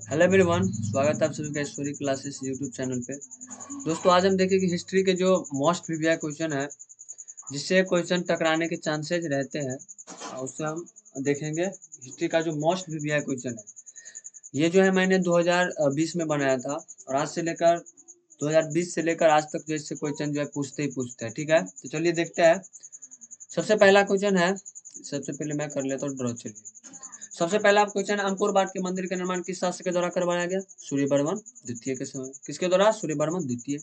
Hello everyone, स्वागत है आप सभी का स्टोरी क्लासेस यूट्यूब चैनल पे। दोस्तों, आज हम देखेंगे हिस्ट्री के जो मोस्ट प्रीवियस क्वेश्चन है, जिससे क्वेश्चन टकराने के चांसेज रहते हैं, उससे हम देखेंगे हिस्ट्री का जो मोस्ट प्रीवियस क्वेश्चन है। ये जो है मैंने 2020 में बनाया था और आज से लेकर 2020 से लेकर आज तक जो इससे क्वेश्चन जो है पूछते ही पूछते हैं। ठीक है, तो चलिए देखते हैं। सबसे पहला क्वेश्चन है, सबसे पहले मैं कर लेता हूँ ड्रॉ। चलिए, सबसे पहला क्वेश्चन, अंकुर वाट के मंदिर का निर्माण किस शासक के द्वारा करवाया गया? सूर्यवर्मन द्वितीय के समय। किसके द्वारा? सूर्यवर्मन द्वितीय।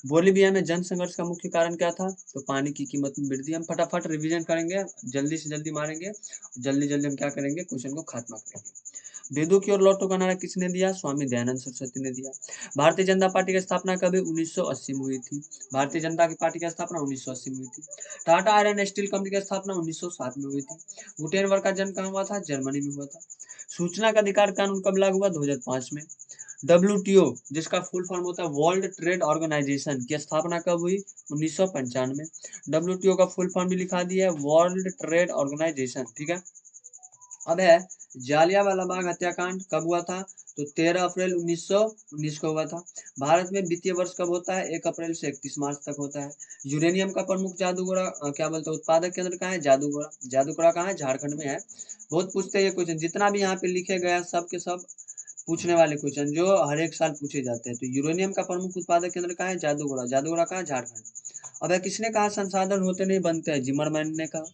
बोलीविया में जन संघर्ष का मुख्य कारण क्या था? तो पानी की कीमत में वृद्धि। हम फटाफट रिवीजन करेंगे, जल्दी से जल्दी मारेंगे, जल्दी जल्दी हम क्या करेंगे, क्वेश्चन को खात्मा करेंगे। वेदों की ओर लौटो का नारा किसने दिया? स्वामी दयानंद सरस्वती ने दिया। भारतीय जनता पार्टी की स्थापना कभी 1980 में हुई थी? भारतीय जनता की पार्टी की स्थापना 1980 में हुई थी। टाटा आयरन स्टील कंपनी की स्थापना 1907 में हुई थी। गुटेनबर्ग का जन्म कहाँ हुआ था? जर्मनी में हुआ था। सूचना का अधिकार कानून कब लागू हुआ? 2005 में। डब्ल्यूटीओ, जिसका फुल फॉर्म होता है वर्ल्ड ट्रेड ऑर्गेनाइजेशन, की स्थापना कब हुई? 1995। डब्ल्यूटीओ का फुल फॉर्म भी लिखा दिया है, वर्ल्ड ट्रेड ऑर्गेनाइजेशन। ठीक है। अब है, जालियांवाला बाग हत्याकांड कब हुआ था? तो 13 अप्रैल 1919 को हुआ था। भारत में वित्तीय वर्ष कब होता है? 1 अप्रैल से 31 मार्च तक होता है। यूरेनियम का प्रमुख जादूगोरा क्या बोलते हैं, उत्पादक केंद्र कहाँ है? जादूगोरा। जादूगोरा कहाँ है? झारखंड में है। बहुत पूछते हैं ये क्वेश्चन, जितना भी यहाँ पे लिखे गए हैं सब के सब पूछने वाले क्वेश्चन जो हर एक साल पूछे जाते हैं। तो यूरेनियम का प्रमुख उत्पादक केंद्र कहाँ है? जादूगोरा। जादूगोरा कहाँ है? झारखंड। अब यह किसने कहा संसाधन होते नहीं बनते हैं? जिमरमैन ने कहा।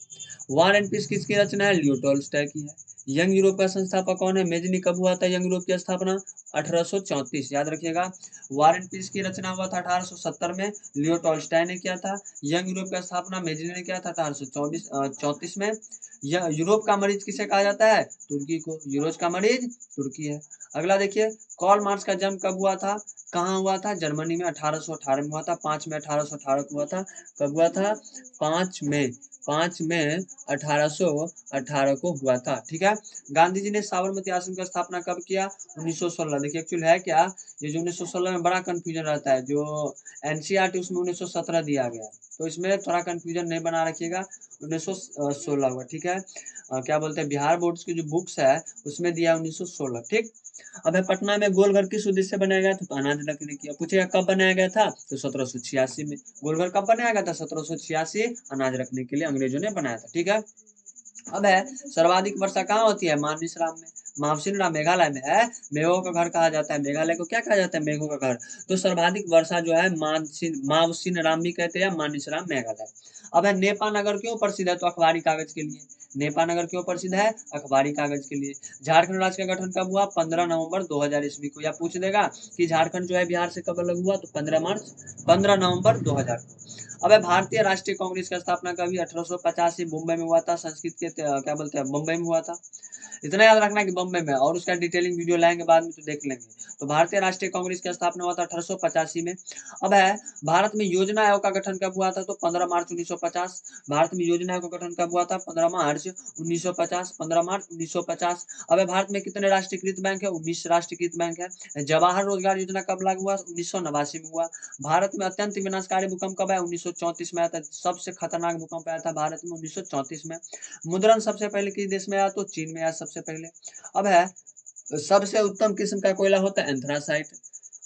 वॉर एंड पीस किसकी रचना है? लियो टॉल्स्टॉय की है। यंग यूरोप का संस्थापक कौन है? मेजनी। कब हुआ था यंग यूरोप की स्थापना? 1834। याद रखिएगा। वॉर एंड पीस की रचना हुआ था 1870 में, लियो टॉल्स्टॉय ने किया था। यंग यूरोप का स्थापना मेजनी ने किया था 1834 में। यूरोप का मरीज किसे कहा जाता है? तुर्की को। यूरोप का मरीज तुर्की है। अगला देखिए, कार्ल मार्क्स का जन्म कब हुआ था? कहाँ हुआ था? जर्मनी में 1818 में हुआ था। 5 मई 1818 को हुआ था। कब हुआ था? 5 मई, 5 मई 1818 को हुआ था। ठीक है। गांधी जी ने साबरमती आश्रम की स्थापना कब किया? 1916। देखिए एक्चुअली है क्या, ये जो 1916 में बड़ा कंफ्यूजन रहता है, जो एनसीईआरटी उसमें 1917 दिया गया है, तो इसमें थोड़ा कंफ्यूजन नहीं बना रखिएगा। 1916 हुआ। ठीक है। क्या बोलते हैं, बिहार बोर्ड की जो बुक्स है उसमें दिया 1916। ठीक। अब है, पटना में गोलघर किस उद्देश्य से बनाया गया था? तो अनाज रखने की। पूछेगा कब बनाया गया था? तो 1786 में। गोलघर कब बनाया गया था? 1786, अनाज रखने के लिए अंग्रेजों ने बनाया था। ठीक है। अब है, सर्वाधिक वर्षा कहाँ होती है? मानसीराम में। मावसिनराम मेघालय में है। मेघों का घर कहा जाता है। मेघालय को क्या कहा जाता है? मेघों का घर। तो सर्वाधिक वर्षा जो है मावसिनराम भी कहते हैं, मानसीराम मेघालय। अब है, नेपा नगर क्यों प्रसिद्ध है? तो अखबारी कागज के लिए। नेपा नगर क्यों प्रसिद्ध है? अखबारी कागज के लिए। झारखंड राज्य का गठन कब हुआ? 15 नवंबर 2000 ईस्वी को। या पूछ देगा कि झारखंड जो है बिहार से कब अलग हुआ? तो 15 नवंबर 2000 को। अब है, भारतीय राष्ट्रीय कांग्रेस की स्थापना कभी? 1885 मुंबई में हुआ था। संस्कृत के क्या बोलते हैं, मुंबई में हुआ था। इतना याद रखना कि बम्बई में, और उसका डिटेलिंग वीडियो लाएंगे बाद में तो देख लेंगे। तो भारतीय राष्ट्रीय कांग्रेस की स्थापना हुआ था 1885 में। अब है, भारत में योजना आयोग का गठन कब हुआ था? तो 15 मार्च 1950। भारत में योजना आयोग का गठन कब हुआ था? 15 मार्च 1950। 15 मार्च 1950। अब है, भारत में कितने राष्ट्रीयकृत बैंक है? 19 राष्ट्रीयकृत बैंक है। जवाहर रोजगार योजना कब लागू हुआ? 1989 में हुआ। भारत में अत्यंत विनाशकारी भूकंप कब आया? 1934 में आया था। सबसे खतरनाक भूकंप आया था भारत में 1934 में। मुद्रण सबसे पहले किस देश में आया? तो चीन में आया सबसे पहले। अब है, सबसे उत्तम किस्म का कोयला होता है एंथ्रासाइट।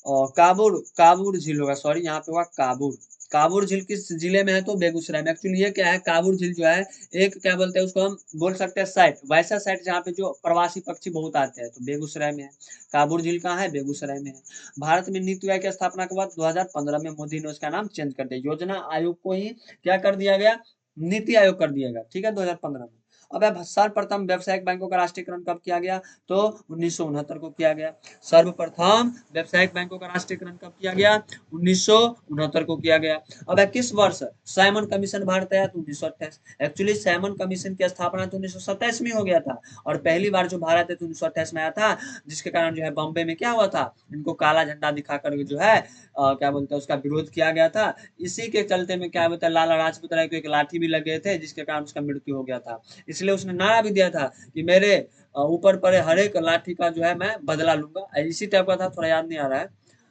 और काबुल काबुल झील होगा, सॉरी यहाँ पे होगा काबुल। काबुल झील किस जिले में है? तो बेगूसराय में। एक्चुअली ये क्या है, काबुल झील जो है एक क्या बोलते हैं उसको, हम बोल सकते हैं साइट, वैसा साइट जहाँ पे जो प्रवासी पक्षी बहुत आते हैं, तो बेगूसराय में है। काबुल झील कहाँ है? बेगूसराय में है। भारत में नीति आयोग की स्थापना के बाद 2015 में मोदी ने उसका नाम चेंज कर दिया, योजना आयोग को ही क्या कर दिया गया? नीति आयोग कर दिया गया। ठीक है, 2015 में। अब सर्वप्रथम व्यावसायिक बैंकों का राष्ट्रीयकरण कब किया गया? तो 1969 को किया गया। सर्वप्रथम व्यावसायिक बैंकों का राष्ट्रीयकरण कब किया गया? 1969 को किया गया। अब किस वर्ष साइमन कमीशन भारत आया? तो 1928। एक्चुअली साइमन कमीशन की स्थापना तो 1927 में हो गया था, और पहली बार जो भारत है तो 1928 में आया था, जिसके कारण जो है बॉम्बे में क्या हुआ था, इनको काला झंडा दिखाकर जो है क्या बोलते हैं उसका विरोध किया गया था। इसी के चलते में क्या बोलते हैं, लाला लाजपत राय को एक लाठी भी लग गए थे, जिसके कारण उसका मृत्यु हो गया था। इसलिए उसने नारा भी दिया था कि मेरे ऊपर पड़े हर एक लाठी का जो है मैं बदला लूंगा। इसी टाइप का था, थोड़ा याद नहीं आ रहा है।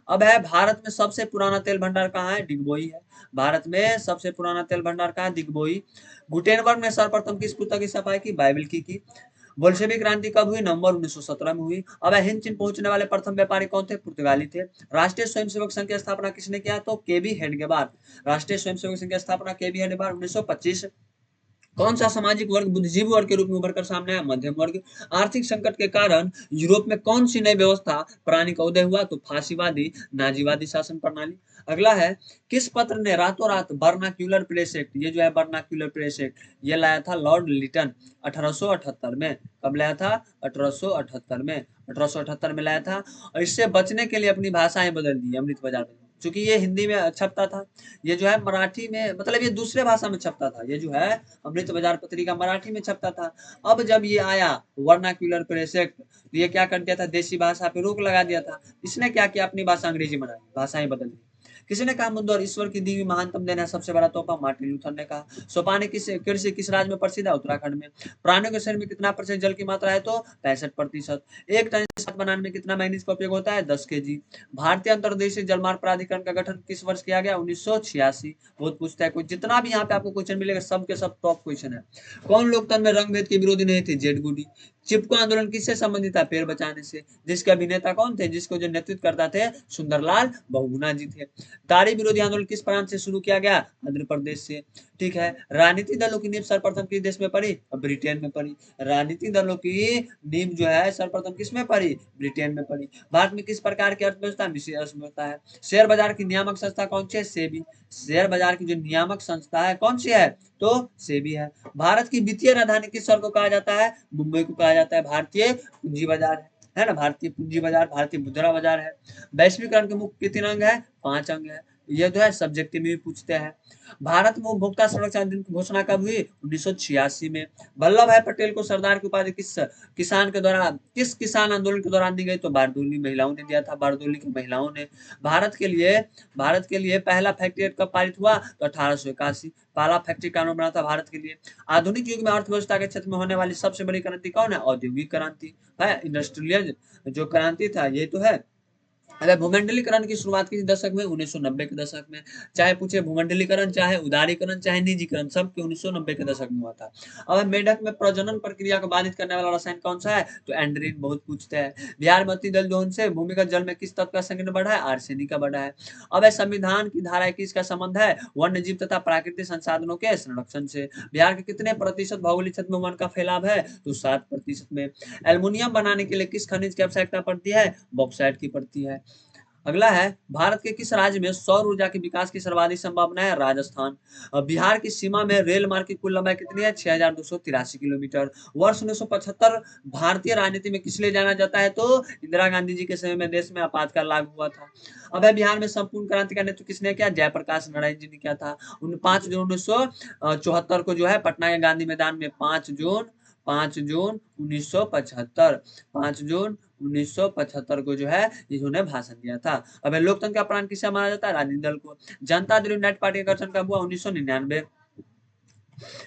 अब है, भारत में सबसे पुराना तेल भंडार कहाँ है? डिगबोई है। भारत में सबसे पुराना तेल भंडार कहाँ है? डिगबोई। गुटेनबर्ग ने सर्वप्रथम किस पुस्तक की छपाई की? बाइबिल की। बोल्शेविक क्रांति कब हुई? नवंबर 1917 में हुई। अब हिंद चीन पहुंचने वाले प्रथम व्यापारी कौन थे? पुर्तगाली थे। राष्ट्रीय स्वयंसेवक संघ की स्थापना किसने किया? तो केबी हेडगेवार। राष्ट्रीय स्वयंसेवक संघ की स्थापना केबी हेडगेवार 1925। कौन सा सामाजिक वर्ग बुद्धिजीवी वर्ग के रूप में उभर कर सामने आया? मध्यम वर्ग। आर्थिक संकट के कारण यूरोप में कौन सी नई व्यवस्था प्रणाली का उदय हुआ? तो फांसीवादी नाजीवादी शासन प्रणाली। अगला है, किस पत्र ने रातों रात बर्नाक्यूलर प्रेस एक्ट, ये जो है बर्नाक्यूलर प्रेस एक्ट, ये लाया था लॉर्ड लिटन 1878 में। कब लाया था? 1878 में। 1878 में लाया था। और इससे बचने के लिए अपनी भाषाएं बदल दी, अमृत बाजार में, क्योंकि ये हिंदी में छपता था, ये जो है मराठी में, मतलब ये दूसरे भाषा में छपता था। ये जो है अमृत बाजार पत्रिका मराठी में छपता था। अब जब ये आया वर्नाक्यूलर प्रेस एक्ट, तो ये क्या कर दिया था? देशी भाषा पे रोक लगा दिया था। इसने क्या किया? अपनी भाषा अंग्रेजी बना दी, भाषाएं बदल दी। किसी ने कहा मुद्दा और ईश्वर की दी हुई महानतम देन है सबसे बड़ा तोहफा? मार्टिन लूथर ने कहा। सोपान किस कृषि किस राज्य में प्रसिद्ध है? उत्तराखंड में। प्राणियों के शरीर में कितना प्रतिशत जल की मात्रा है? तो 65%। एक टन सात बनाने में कितना मैग्नीज का उपयोग होता है? 10 केजी। भारतीय अंतर्देशीय जलमार्ग प्राधिकरण का गठन किस वर्ष किया गया? 1986। बहुत पूछता है कोई, जितना भी यहाँ पे आपको क्वेश्चन मिलेगा सब के सब टॉप क्वेश्चन है। कौन लोकतंत्र में रंग भेद के विरोधी नहीं थे? जेड गुडी। चिपको आंदोलन किससे संबंधित था? पेड़ बचाने से। जिसके अभिनेता कौन थे? जिसको जो नेतृत्व करता थे? सुंदरलाल बहुगुणा जी थे। दारी विरोधी आंदोलन किस प्रांत से शुरू किया गया? आंध्र प्रदेश से। ठीक है। राजनीतिक दलों की नींव सर्वप्रथम किस देश में पड़ी? ब्रिटेन में पड़ी। राजनीतिक दलों की नींव जो है सर्वप्रथम किस में पड़ी? ब्रिटेन में पड़ी। भारत में किस प्रकार की अर्थव्यवस्था? मिश्रित अर्थव्यवस्था है। शेयर बाजार की नियामक संस्था कौन सी है? सेबी। शेयर बाजार की जो नियामक संस्था है कौन सी है? तो सेबी है। भारत की वित्तीय राजधानी किस शहर को कहा जाता है? मुंबई को कहा जाता है। भारतीय पूंजी बाजार है ना, भारतीय पूंजी बाजार, भारतीय मुद्रा बाजार है। वैश्वीकरण के मुख्य कितने अंग है? 5 अंग है। ये जो है सब्जेक्टिव में भी पूछते हैं। भारत में उपभोक्ता संरक्षण दिन की घोषणा कब हुई? 1986 में। वल्लभ भाई पटेल को सरदार की उपाधि किस किसान आंदोलन के दौरान दी गई? तो बारदोली महिलाओं ने दिया था, बारदोली की महिलाओं ने। भारत के लिए भारत के लिए पहला फैक्ट्री एक्ट कब पारित हुआ? तो 1881। पहला फैक्ट्री कानून बना था भारत के लिए। आधुनिक युग में अर्थव्यवस्था के क्षेत्र में होने वाली सबसे बड़ी क्रांति कौन है? औद्योगिक क्रांति है, इंडस्ट्रियल जो क्रांति था ये तो है। अगर भूमंडलीकरण की शुरुआत किस दशक में? 1990 के दशक में। चाहे पूछे भूमंडलीकरण, चाहे उदारीकरण, चाहे निजीकरण, सब के 1990 के दशक में हुआ था। अब मेढक में प्रजनन प्रक्रिया को बाधित करने वाला रसायन कौन सा है? तो एंड्रीन। बहुत पूछते हैं। बिहार में अति जल दोहन से भूमिगत जल में किस तत्व का संकीर्ण बढ़ा है? आर्सेनिक का बढ़ा है। अब संविधान की धारा 21 का संबंध है वन्य जीव तथा प्राकृतिक संसाधनों के संरक्षण से। बिहार के कितने प्रतिशत भौगोलिक क्षेत्र में वन का फैलाव है? तो 7% में। एल्युमिनियम बनाने के लिए किस खनिज की आवश्यकता पड़ती है? बॉक्साइट की पड़ती है। अगला है, भारत के किस राज्य में सौर ऊर्जा के विकास की सर्वाधिक संभावना है? राजस्थान। बिहार की सीमा में रेल मार्ग की कुल लंबाई कितनी है? 6283 किलोमीटर। वर्ष 1975 भारतीय राजनीति में किस लिए जाना जाता है? तो इंदिरा गांधी जी के समय में देश में आपातकाल लागू हुआ था। अब है, बिहार में संपूर्ण क्रांति का नेतृत्व किसने किया? जयप्रकाश नारायण जी ने किया था। 5 जून 1974 को जो है पटना के गांधी मैदान में 5 जून 1975 5 जून 1975 को जो है इन्होंने भाषण दिया था। अब लोकतंत्र का प्राण किसे माना जाता है? राजनीतिक दल को। जनता दल यूनाइटेड पार्टी का गठन कब हुआ? 1999।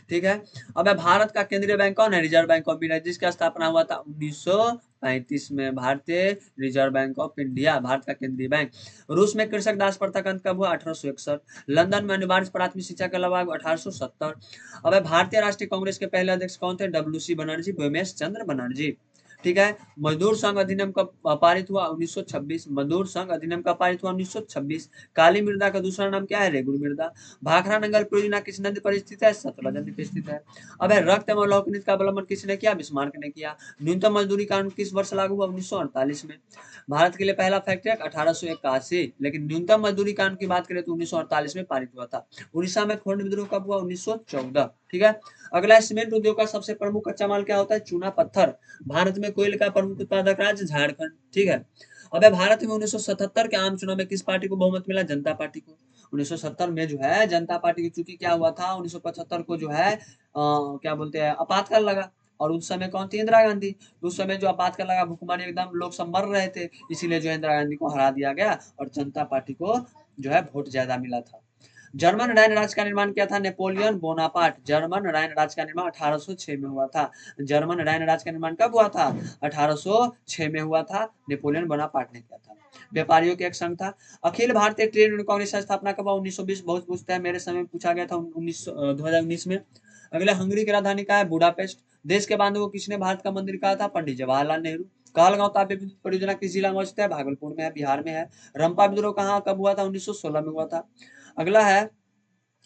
ठीक है। अब भारत का केंद्रीय बैंक कौन है? रिजर्व बैंक ऑफ इंडिया, जिसका स्थापना हुआ था 1935 में। भारतीय reserve bank of India Bharat का केंद्रीय बैंक। रूस में कृषक दास प्रथा का अंत कब हुआ? 1861। लंदन में अनिवार्य प्राथमिक शिक्षा का लगभग 1870। अब भारतीय राष्ट्रीय कांग्रेस के पहले अध्यक्ष कौन थे? डब्ल्यू.सी. बनर्जी, व्योमेश चंद्र बनर्जी। ठीक है। मजदूर संघ अधिनियम कब पारित हुआ? 1926। मजदूर संघ अधिनियम कब पारित हुआ? 1926। काली मृदा का दूसरा नाम क्या है? रेगुर मृदा। भाखड़ा नंगल परियोजना किस नदी पर स्थित है? सतलज नदी पर स्थित है। अब रक्त एवं लौह खनिज का अवलंबन किसने किया? बिस्मार्क ने किया। न्यूनतम मजदूरी कानून किस वर्ष लागू हुआ? 1948 में। भारत के लिए पहला फैक्ट्री एक्ट 1881, लेकिन न्यूनतम मजदूरी कानून की बात करें तो 1948 में पारित हुआ था। उड़ीसा में खोंड विद्रोह कब हुआ? 1914। ठीक है। अगला, सीमेंट उद्योग का सबसे प्रमुख कच्चा माल क्या होता है? चूना पत्थर। भारत में कोयले का प्रमुख उत्पादक राज्य झारखंड। ठीक है। अब भारत में 1977 के आम चुनाव में किस पार्टी को बहुमत मिला? जनता पार्टी को। 1970 में जो है जनता पार्टी की, चूंकि क्या हुआ था 1975 को जो है क्या बोलते हैं, आपातकाल लगा, और उस समय कौन थी? इंदिरा गांधी। उस समय जो आपातकाल लगा, भुखमरी एकदम लोग सब मर रहे थे, इसीलिए जो इंदिरा गांधी को हरा दिया गया और जनता पार्टी को जो है वोट ज्यादा मिला था। जर्मन राइन राज्य का निर्माण किया था नेपोलियन बोनापार्ट। जर्मन राइन राज्य का निर्माण 1806 में हुआ था। जर्मन राइन राज्य का निर्माण कब हुआ था? 1806 में हुआ था। नेपोलियन बोनापार्ट ने किया था। व्यापारियों के एक संघ था। अखिल भारतीय ट्रेड यूनियन कांग्रेस की स्थापना कब हुआ? 1920। बहुत पूछता है, मेरे समय में पूछा गया था 2019 में। अगला, हंगरी की राजधानी क्या है? बुडापेस्ट। देश के बांधव को किसने भारत का मंदिर कहा था? पंडित जवाहरलाल नेहरू। कहलगांव ताप विद्युत परियोजना किस जिला में स्थित है? भागलपुर में है, बिहार में है। रंपा विद्रोह कहाँ कब हुआ था? 1916 में हुआ था। अगला है,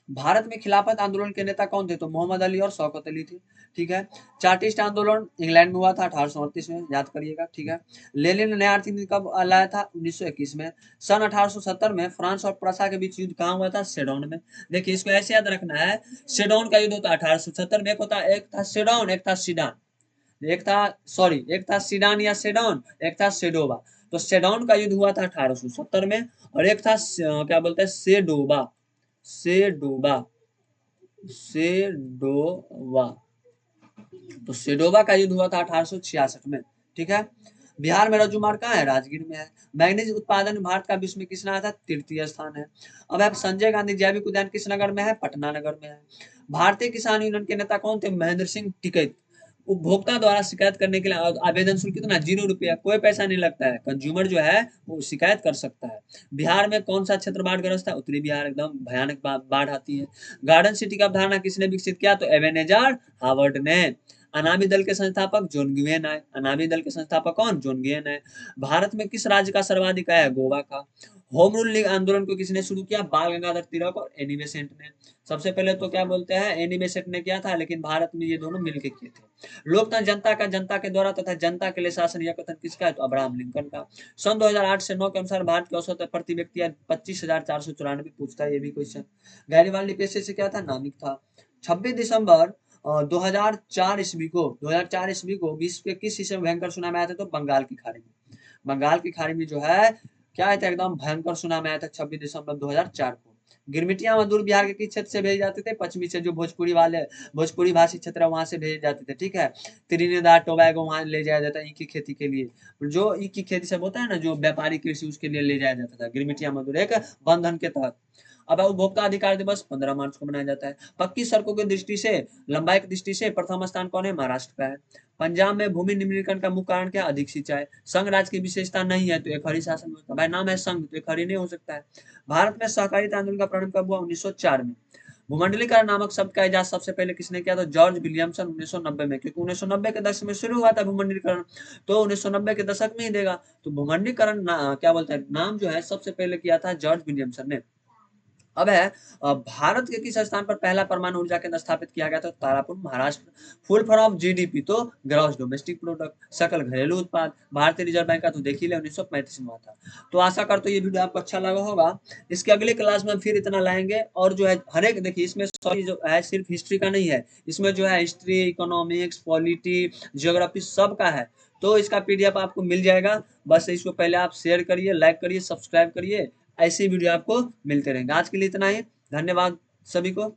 भारत में खिलाफत आंदोलन के नेता कौन थे? तो मोहम्मद अली और शौकत अली थे। ठीक है। चार्टिस्ट आंदोलन इंग्लैंड में हुआ था 1838 में, याद करिएगा। ठीक है। लेनिन ने नया आर्थिक नीति कब लाया था? 1921 में। सन 1870 में फ्रांस और प्रसा के बीच युद्ध कहाँ हुआ था? सेडोन में। देखिए इसको ऐसे याद रखना है, सेडोन का युद्ध होता है 1870 में। एक था सेडोन, एक था सीडान, एक था सीडान या सेडोन, एक था सेडोवा। तो सेडोन का युद्ध हुआ था 1870 में, और एक था क्या बोलते हैं, सेडोवा, सेडोवा, सेडोवा। तो सेडोवा का युद्ध हुआ था 1866 में। ठीक है। बिहार में रज्जू मार्ग कहाँ है? राजगीर में है। मैग्नीज उत्पादन में भारत का विश्व में किस स्थान था? तृतीय स्थान है। अब आप, संजय गांधी जैविक उद्यान किस नगर में है? पटना नगर में है। भारतीय किसान यूनियन के नेता कौन थे? महेंद्र सिंह टिकैत। उपभोक्ता द्वारा शिकायत करने के लिए आवेदन शुल्क कितना? 0 रुपया, कोई पैसा नहीं लगता है। कंज्यूमर जो है वो शिकायत कर सकता है। बिहार में कौन सा क्षेत्र बाढ़ग्रस्त है? उत्तरी बिहार, एकदम भयानक बाढ़ आती है। गार्डन सिटी का अवधारणा किसने विकसित किया? तो एबेनेजर हावर्ड ने। अनामी दल के संस्थापक जॉन ग्वियन है। अनामी दल के संस्थापक कौन? जॉन ग्वियन है। भारत में किस राज्य का सर्वाधिक आय है? गोवा का। होम रूल लीग आंदोलन को किसने शुरू किया? बाल गंगाधर तिलक और एनी बेसेंट ने। सबसे पहले तो क्या बोलते हैं, एनी बेसेंट ने किया था, लेकिन भारत में ये दोनों मिलकर किए थे। लोकतंत्र जनता का, जनता के द्वारा तथा जनता के लिए शासन, यह कथन किसका है? तो अब्राहम लिंकन का। सन 2008 से 9 के अनुसार भारत की औसत प्रति व्यक्ति 25,494 पूछता है ये भी क्वेश्चन। गैरीवाल्डी पेशे से क्या था? नामिक था। 26 दिसंबर 2004 ईस्वी को विश्व के किस हिस्से में भयंकर सुनामी आया था? तो बंगाल की खाड़ी में। बंगाल की खाड़ी में जो है क्या है, एकदम भयंकर सुनामी आया था 26 दिसंबर 2004 को। गिरमिटिया मजदूर बिहार के किस क्षेत्र से भेजे जाते थे? पश्चिमी से, जो भोजपुरी वाले, भोजपुरी भाषी क्षेत्र है वहां से भेजे जाते थे। ठीक है। त्रिनिदाद टोबैगो वहां ले जाया जाता है ईख की खेती के लिए। जो ईख की खेती सब होता है ना, जो व्यापारी कृषि, उसके लिए ले जाया जाता था गिरमिटिया मजदूर, एक बंधन के तहत। अब उपभोक्ता अधिकार दिवस 15 मार्च को मनाया जाता है। पक्की सड़कों की दृष्टि से, लंबाई की दृष्टि से प्रथम स्थान कौन है? महाराष्ट्र का है। पंजाब में भूमि निम्नीकरण का मुख्य कारण क्या? अधिक सिंचाई। संघ राज्य की विशेषता नहीं है तो एक हरी शासन व्यवस्था। भाई नाम है संघ तो एक हरी नहीं हो सकता है। भारत में सहकारिता आंदोलन का प्रारंभ कब हुआ? 1904 में। भूमंडलीकरण नामक शब्द का इजाद सबसे पहले किसने किया? तो जॉर्ज विलियमसन 1990 में, क्योंकि 1990 के दशक में शुरू हुआ था भूमंडलीकरण, तो 1990 के दशक में ही देगा। तो भूमंडलीकरण क्या बोलते हैं, नाम जो है सबसे पहले किया था जॉर्ज विलियमसन ने। अब है, भारत के किस स्थान पर पहला परमाणु ऊर्जा केंद्र स्थापित किया गया था? Tarapur, Maharashtra. Full form of GDP तो ग्रॉस डोमेस्टिक प्रोडक्ट, सकल घरेलू उत्पाद। भारतीय रिजर्व बैंक का तो देख ही ले 1935 में हुआ था। तो आशा करते ये वीडियो आपको अच्छा लगा होगा। इसके अगले क्लास में फिर इतना लाएंगे, और जो है हर एक, देखिए इसमें सॉरी जो है सिर्फ हिस्ट्री का नहीं है, इसमें जो है हिस्ट्री, इकोनॉमिक्स, पॉलिटी, जियोग्राफी सब का है। तो इसका पीडीएफ आपको मिल जाएगा। बस इसको पहले आप शेयर करिए, लाइक करिए, सब्सक्राइब करिए। ऐसी वीडियो आपको मिलते रहेंगे। आज के लिए इतना ही, धन्यवाद सभी को।